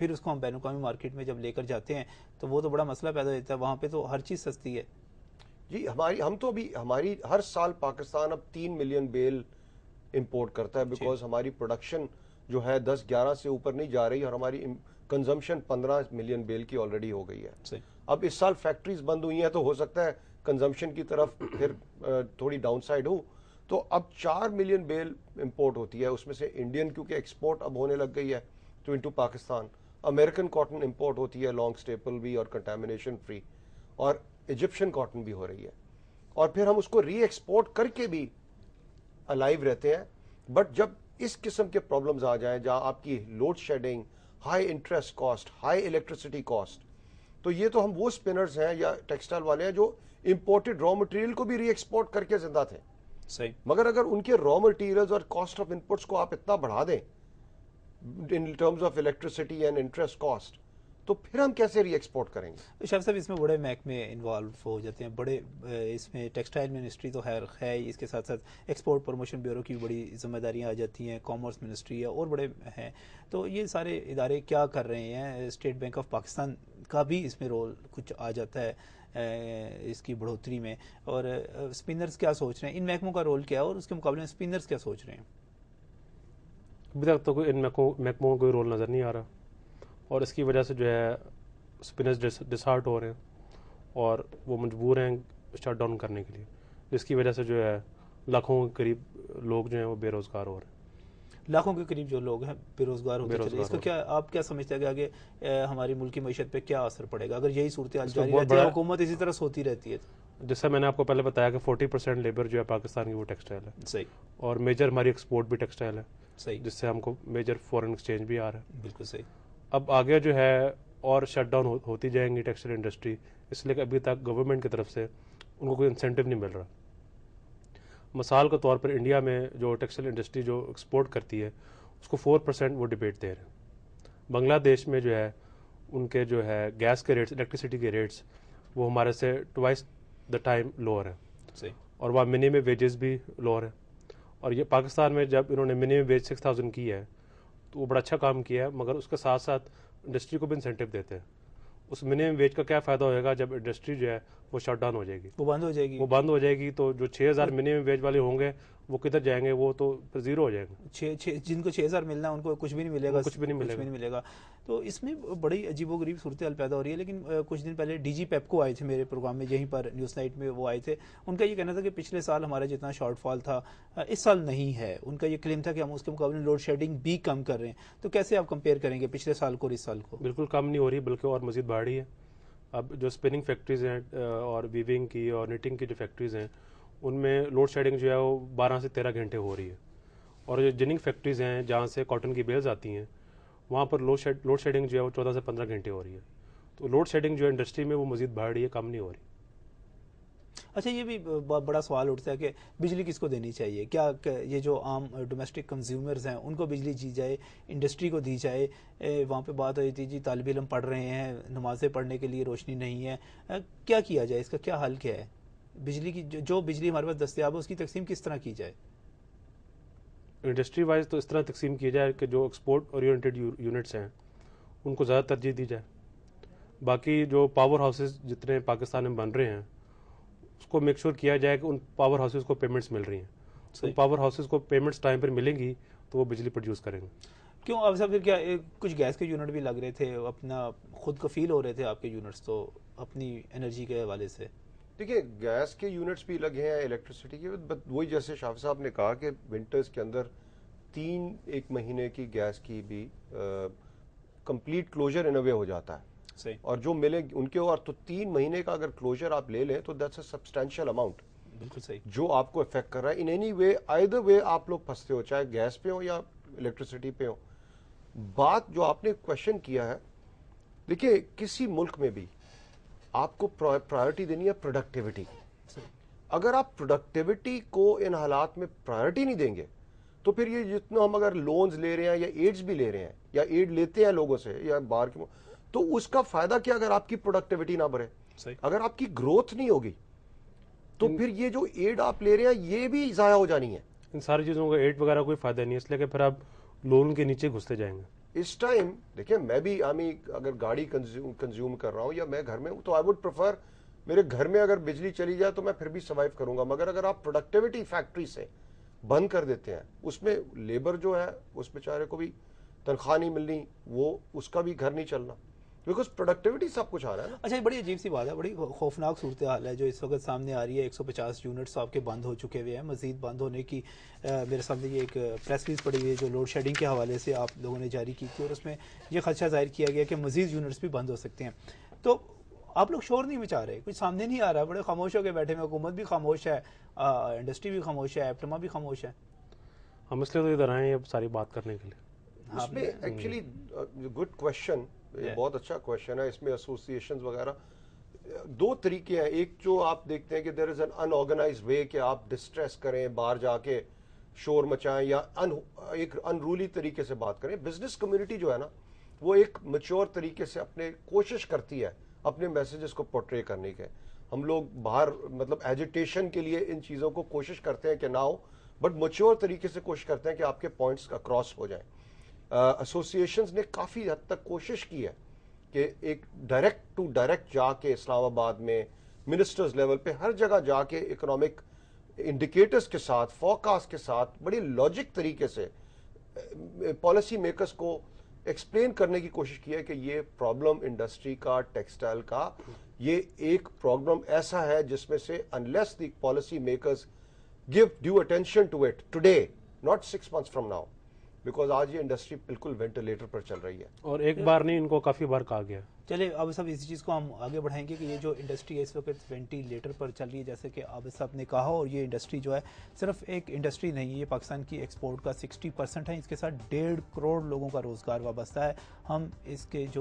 پھر اس کو ہم بین الاقوامی مارکیٹ میں جب لے کر جاتے ہیں تو وہ تو بڑا مسئلہ پیدا ہوتا ہے. وہاں پہ تو ہر چیز سستی ہے. جی ہم تو ابھی ہماری ہر سال پاکستان اب 3 ملین بیل امپورٹ کرتا ہے، بیکاز ہماری پروڈکشن جو ہے 10-11 سے اوپر نہیں جا رہی اور ہماری کنزمپشن 15 ملین بیل کی آلریڈی ہو گئی ہے. اب اس سال فیکٹریز بند ہوئی ہیں تو ہو سکتا ہے کنزمپشن کی طرف پھر تھوڑی ڈاؤن سائڈ ہو. تو اب 4 ملین بیل امپورٹ ہوتی ہے، اس میں سے انڈین کیونکہ ایکسپورٹ اب ہونے لگ گئی ہے تو into Pakistan. American cotton import ہوتی ہے، لانگ سٹیپل بھی اور کنٹامنیشن فری، اور ایجپشن کاٹن بھی ہو رہی ہے. اور پھر ہم اس کو ری ایکسپورٹ کر کے بھی الائیو رہتے ہیں. بٹ جب اس قسم کے پرابلمز آ جائیں جہاں آپ کی load shedding, high interest cost, high electricity cost, تو یہ تو ہم وہ اسپنرز ہیں یا ٹیکسٹائل والے ہیں جو امپورٹڈ را مٹیریل کو بھی ری ایکسپورٹ کر کے زندہ تھے. صحیح. مگر اگر ان کے را مٹیریلز اور کاسٹ آف انپٹس کو آپ اتنا بڑھا دیں in terms of electricity and interest cost, تو پھر ہم کیسے ری ایکسپورٹ کریں گے؟ شاہ صاحب اس میں بڑے محکمے انوالو ہو جاتے ہیں، بڑے اس میں ٹیکسٹائل منسٹری تو خیر ہے، اس کے ساتھ ساتھ ایکسپورٹ پروموشن بیورو کی بڑی ذمہ داریاں آ جاتی ہیں، کامرس منسٹری ہے اور بڑے ہیں. تو یہ سارے ادارے کیا کر رہے ہیں؟ اسٹیٹ بینک آف پاکستان کا بھی اس میں رول کچھ آ جاتا ہے اس کی بڑھوتری میں، اور اسپنرز کیا سوچ رہے ہیں؟ ان محکموں کا رول کیا ہے اور اس کے مقابلے میں اسپنرز کیا سوچ رہے ہیں؟ ابھی تک تو ان محکموں کا کوئی رول نظر نہیں آ رہا، اور اس کی وجہ سے جو ہے اسپنرز ڈسہارٹ ہو رہے ہیں اور وہ مجبور ہیں شٹ ڈاؤن کرنے کے لیے، جس کی وجہ سے جو ہے لاکھوں کے قریب لوگ جو ہیں وہ بے روزگار ہو رہے ہیں. لاکھوں کے قریب جو لوگ ہیں بے روزگار ہوتے چلے. اس کا کیا آپ کیا سمجھتے ہیں کہ آگے ہماری ملکی معیشت پہ کیا اثر پڑے گا اگر یہی صورتحال جاری رہتی ہے، حکومت اسی طرح سوتی رہتی ہے؟ جیسا میں نے آپ کو پہلے بتایا کہ 40% لیبر جو ہے پاکستان کی وہ ٹیکسٹائل ہے. صحیح. اور میجر ہماری ایکسپورٹ بھی ٹیکسٹائل ہے. صحیح. جس سے ہم کو میجر فورن ایکسچینج بھی آ رہا ہے. بالکل صحیح. اب آگے جو ہے اور شٹ ڈاؤن ہوتی جائیں گی ٹیکسٹائل انڈسٹری، اس لیے کہ ابھی تک گورنمنٹ کی طرف سے ان کو کوئی انسینٹیو نہیں مل رہا. مثال کے طور پر انڈیا میں جو ٹیکسٹائل انڈسٹری جو ایکسپورٹ کرتی ہے اس کو 4% وہ ڈبیٹ دے رہے ہیں. بنگلہ دیش میں جو ہے ان کے جو ہے گیس کے ریٹس، الیکٹریسٹی کے ریٹس وہ ہمارے سے ٹوائس دا ٹائم لوور ہیں. صحیح. اور وہاں منیمم ویجز بھی لوور ہیں. اور یہ پاکستان میں جب انہوں نے منیمم ویج 6000 کی ہے تو وہ بڑا اچھا کام کیا ہے، مگر اس کے ساتھ ساتھ انڈسٹری کو بھی انسینٹیو دیتے ہیں. اس منیمم ویج کا کیا فائدہ ہوئے گا جب انڈسٹری جو ہے وہ شٹ ڈاؤن ہو جائے گی، وہ بند ہو جائے گی. تو جو 6000 منیمم ویج والے ہوں گے وہ کدھر جائیں گے؟ وہ تو زیرو ہو جائیں گے. جن کو 6000 ملنا ہے ان کو کچھ بھی نہیں ملے گا. کچھ بھی نہیں ملے گا. تو اس میں بڑی عجیب و غریب صورتحال پیدا ہو رہی ہے. لیکن کچھ دن پہلے ڈی جی پیپکو آئے تھے میرے پروگرام میں، یہیں پر نیوز نائٹ میں وہ آئے تھے. ان کا یہ کہنا تھا کہ پچھلے سال ہمارا جتنا شارٹ فال تھا اس سال نہیں ہے. ان کا یہ کلیم تھا کہ ہم اس کے مقابلے میں لوڈ شیڈنگ بھی کم کر رہے ہیں. تو کیسے آپ کمپیئر کریں گے پچھلے سال کو اور اس سال کو؟ بالکل کم نہیں ہو رہی بلکہ اور مزید بڑھ رہی ہے. اب جو اسپننگ فیکٹریز ہیں اور ویونگ کی اور نیٹنگ کی جو فیکٹریز ہیں ان میں لوڈ شیڈنگ جو ہے وہ 12 سے 13 گھنٹے ہو رہی ہے. اور جو جننگ فیکٹریز ہیں جہاں سے کاٹن کی بیلز آتی ہیں وہاں پر لوڈ شیڈنگ جو ہے وہ 14 سے 15 گھنٹے ہو رہی ہے. تو لوڈ شیڈنگ جو ہے انڈسٹری میں وہ مزید بڑھ رہی ہے، کم نہیں ہو رہی. اچھا، یہ بھی بڑا سوال اٹھتا ہے کہ بجلی کس کو دینی چاہیے؟ کیا یہ جو عام ڈومیسٹک کنزیومرز ہیں ان کو بجلی دی جائے، انڈسٹری کو دی جائے؟ وہاں پہ بات ہوئی تھی جی طالب علم پڑھ رہے ہیں، نمازیں پڑھنے کے لیے روشنی نہیں ہے، کیا کیا جائے؟ اس کا کیا حل کیا ہے؟ بجلی کی جو بجلی ہمارے پاس دستیاب ہے اس کی تقسیم کس طرح کی جائے؟ انڈسٹری وائز تو اس طرح تقسیم کی جائے کہ جو ایکسپورٹ اورینٹیڈ یونٹس ہیں ان کو زیادہ ترجیح دی جائے. باقی جو پاور ہاؤسز جتنے پاکستان میں بن رہے ہیں اس کو میک شور کیا جائے کہ ان پاور ہاؤسز کو پیمنٹس مل رہی ہیں. ان پاور ہاؤسز کو پیمنٹس ٹائم پر ملیں گی تو وہ بجلی پروڈیوس کریں گے. کیوں اب صاحب پھر کیا کچھ گیس کے یونٹ بھی لگ رہے تھے، اپنا خود کفیل ہو رہے تھے آپ کے یونٹس تو اپنی انرجی کے حوالے سے؟ دیکھیے گیس کے یونٹس بھی لگے ہیں، الیکٹریسٹی کے، وہی جیسے شاف صاحب نے کہا کہ ونٹرز کے اندر 1 مہینے کی گیس کی بھی کمپلیٹ کلوجر ان اے وے ہو جاتا ہے. صحیح. اور جو ملے ان کے، اور تو 3 مہینے کا اگر کلوجر آپ لے لیں تو دیٹس اے سبسٹینشیل اماؤنٹ. بالکل صحیح. جو آپ کو افیکٹ کر رہا ہے ان اینی وے، آئدر وے آپ لوگ پھنستے ہو، چاہے گیس پہ ہو یا الیکٹریسٹی پہ ہو. بات جو آپ نے کوشچن کیا ہے، دیکھیے کسی ملک میں بھی آپ کو پرائرٹی دینی ہے پروڈکٹیوٹی. اگر آپ پروڈکٹیوٹی کو ان حالات میں پرائرٹی نہیں دیں گے تو پھر یہ جتنا ہم اگر لونز لے رہے ہیں یا ایڈز بھی لے رہے ہیں یا ایڈ لیتے ہیں لوگوں سے یا باہر کے، تو اس کا فائدہ کیا اگر آپ کی پروڈکٹیوٹی نہ بڑھے؟ اگر آپ کی گروتھ نہیں ہوگی تو پھر یہ جو ایڈ آپ لے رہے ہیں یہ بھی ضائع ہو جانی ہے. ان ساری چیزوں کا ایڈ وغیرہ کوئی فائدہ نہیں ہے، اس لیے کہ پھر آپ لون کے نیچے گھستے جائیں گے. اس ٹائم دیکھیں میں بھی اگر گاڑی کنزیوم کر رہا ہوں یا میں گھر میں ہوں تو آئی وڈ پریفر میرے گھر میں اگر بجلی چلی جائے تو میں پھر بھی سروائیو کروں گا. مگر اگر آپ پروڈکٹیوٹی فیکٹری سے بند کر دیتے ہیں, اس میں لیبر جو ہے اس بیچارے کو بھی تنخواہ نہیں ملنی, وہ اس کا بھی گھر نہیں چلنا, بیکاز پروڈکٹیوٹی سب کچھ آ رہا ہے نا. اچھا یہ بڑی عجیب سی بات ہے, بڑی خوفناک صورتحال ہے جو اس وقت سامنے آ رہی ہے. 150 یونٹس آپ کے بند ہو چکے ہوئے ہیں, مزید بند ہونے کی میرے سامنے یہ ایک پریس ریلیز پڑی ہوئی ہے جو لوڈ شیڈنگ کے حوالے سے آپ لوگوں نے جاری کی تھی, اور اس میں یہ خدشہ ظاہر کیا گیا کہ مزید یونٹس بھی بند ہو سکتے ہیں. تو آپ لوگ شور نہیں مچا رہے, کچھ سامنے نہیں آ رہا, بڑے خاموش ہو کے بیٹھے ہوئے, حکومت بھی خاموش ہے, انڈسٹری بھی خاموش ہے, ایپٹما بھی خاموش ہے. ہم اس لیے تو ادھر آئے ہیں اب ساری بات کرنے کے لیے. اس میں ایکچولی گڈ کوشچن, بہت اچھا کوشچن ہے. اس میں ایسوسیشنز وغیرہ دو طریقے ہیں. ایک جو آپ دیکھتے ہیں کہ دیر از این ان آرگنائز وے کہ آپ ڈسٹریس کریں, باہر جا کے شور مچائیں, یا ایک انرولی طریقے سے بات کریں. بزنس کمیونٹی جو ہے نا وہ ایک میچور طریقے سے اپنے کوشش کرتی ہے اپنے میسیجز کو پورٹرے کرنے کے. ہم لوگ باہر مطلب ایجیٹیشن کے لیے ان چیزوں کو کوشش کرتے ہیں کہ نہ ہو, بٹ میچور طریقے سے کوشش کرتے ہیں کہ آپ کے پوائنٹس کراس ہو جائیں. ایسوسیشنز نے کافی حد تک کوشش کی ہے کہ ایک ڈائریکٹ ٹو ڈائریکٹ جا کے اسلام آباد میں منسٹرز لیول پہ ہر جگہ جا کے اکنامک انڈیکیٹرز کے ساتھ, فورکاسٹ کے ساتھ, بڑی لاجک طریقے سے پالیسی میکرز کو ایکسپلین کرنے کی کوشش کی ہے کہ یہ پرابلم انڈسٹری کا, ٹیکسٹائل کا, یہ ایک پرابلم ایسا ہے جس میں سے unless the policy makers give due attention to it today, not 6 months from now, because آج یہ انڈسٹری بالکل وینٹیلیٹر پر چل رہی ہے. اور ایک بار نہیں, ان کو کافی بار کہا گیا. چلے اب سب اسی چیز کو ہم آگے بڑھائیں گے کہ یہ جو انڈسٹری ہے اس وقت وینٹیلیٹر پر چل رہی ہے جیسے کہ عابد صاحب نے کہا, اور یہ انڈسٹری جو ہے صرف ایک انڈسٹری نہیں ہے, یہ پاکستان کی ایکسپورٹ کا 60% ہے, اس کے ساتھ 1.5 کروڑ لوگوں کا روزگار وابستہ ہے. ہم اس کے جو